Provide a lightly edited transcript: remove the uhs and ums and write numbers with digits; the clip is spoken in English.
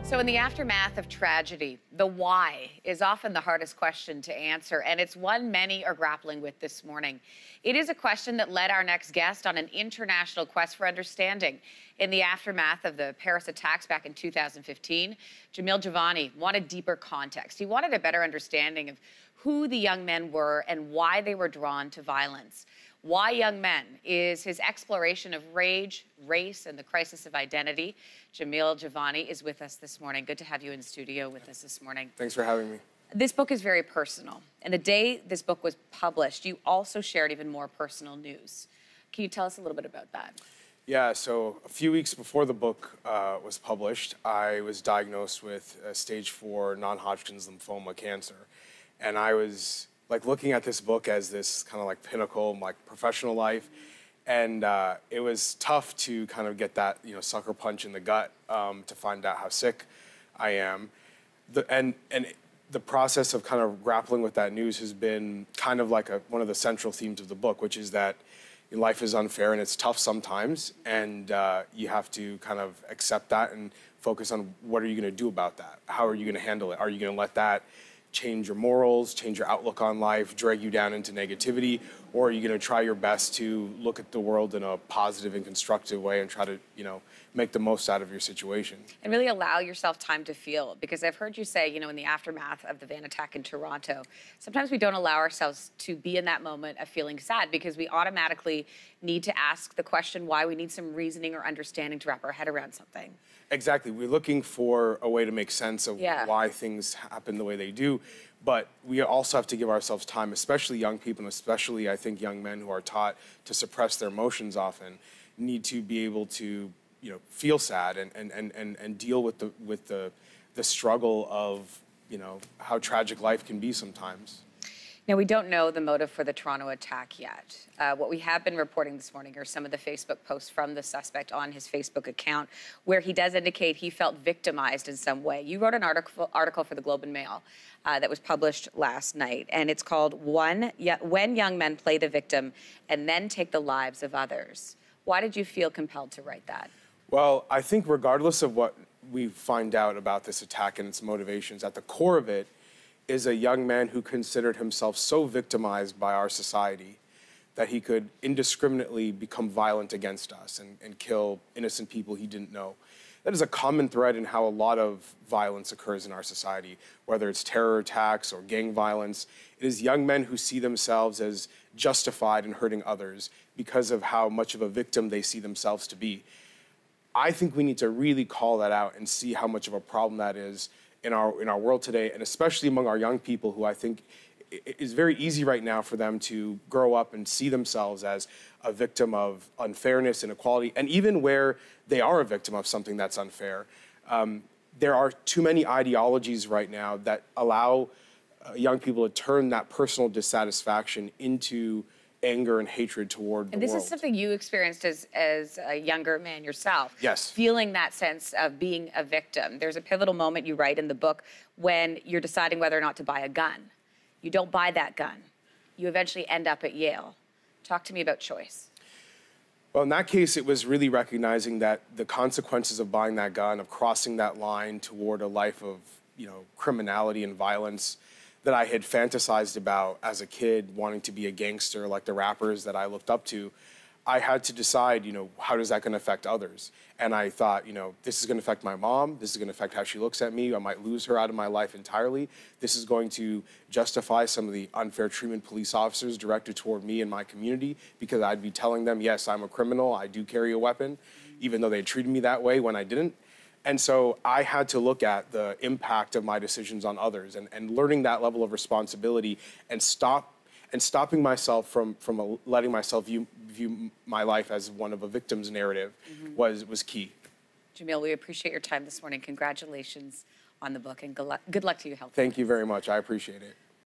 So, in the aftermath of tragedy, the why is often the hardest question to answer, and it's one many are grappling with this morning. It is a question that led our next guest on an international quest for understanding. In the aftermath of the Paris attacks back in 2015, Jamil Jivani wanted deeper context. He wanted a better understanding of who the young men were and why they were drawn to violence. Why Young Men is his exploration of rage, race, and the crisis of identity. Jamil Jivani is with us this morning. Good to have you in studio with us this morning. Thanks for having me. This book is very personal. And the day this book was published, you also shared even more personal news. Can you tell us a little bit about that? Yeah, so a few weeks before the book was published, I was diagnosed with stage 4 non-Hodgkin's lymphoma cancer. And I was looking at this book as this kind of pinnacle of my professional life. And it was tough to kind of get that, sucker punch in the gut to find out how sick I am. And the process of kind of grappling with that news has been kind of like one of the central themes of the book, which is that life is unfair and it's tough sometimes. And you have to kind of accept that and focus on what are you going to do about that? How are you going to handle it? Are you going to let that change your morals, change your outlook on life, drag you down into negativity, or are you going to try your best to look at the world in a positive and constructive way and try to, make the most out of your situation? And really allow yourself time to feel, because I've heard you say, in the aftermath of the van attack in Toronto, sometimes we don't allow ourselves to be in that moment of feeling sad because we automatically need to ask the question why. We need some reasoning or understanding to wrap our head around something. Exactly. We're looking for a way to make sense of why things happen the way they do. But we also have to give ourselves time, especially young people, and especially, I think, young men who are taught to suppress their emotions often, need to be able to, feel sad and deal with the struggle of, how tragic life can be sometimes. Now, we don't know the motive for the Toronto attack yet. What we have been reporting this morning are some of the Facebook posts from the suspect on his Facebook account, where he does indicate he felt victimized in some way. You wrote an article for the Globe and Mail that was published last night, and it's called When Young Men Play the Victim and Then Take the Lives of Others. Why did you feel compelled to write that? Well, I think regardless of what we find out about this attack and its motivations, at the core of it is a young man who considered himself so victimized by our society that he could indiscriminately become violent against us and kill innocent people he didn't know. That is a common thread in how a lot of violence occurs in our society, whether it's terror attacks or gang violence. It is young men who see themselves as justified in hurting others because of how much of a victim they see themselves to be. I think we need to really call that out and see how much of a problem that is in our world today, and especially among our young people, who I think it is very easy right now for them to grow up and see themselves as a victim of unfairness, inequality, and even where they are a victim of something that's unfair. There are too many ideologies right now that allow young people to turn that personal dissatisfaction into anger and hatred toward the world. And this is something you experienced as a younger man yourself. Yes. Feeling that sense of being a victim. There's a pivotal moment you write in the book when you're deciding whether or not to buy a gun. You don't buy that gun. You eventually end up at Yale. Talk to me about choice. Well, in that case, it was really recognizing that the consequences of buying that gun, of crossing that line toward a life of, criminality and violence that I had fantasized about as a kid, wanting to be a gangster like the rappers that I looked up to, I had to decide, how is that going to affect others? And I thought, this is going to affect my mom. This is going to affect how she looks at me. I might lose her out of my life entirely. This is going to justify some of the unfair treatment police officers directed toward me and my community, because I'd be telling them, yes, I'm a criminal. I do carry a weapon, even though they treated me that way when I didn't. And so I had to look at the impact of my decisions on others and learning that level of responsibility and stopping myself from letting myself view my life as one of a victim's narrative was key. Jamil, we appreciate your time this morning. Congratulations on the book, and good luck to you. Thank you very much. I appreciate it.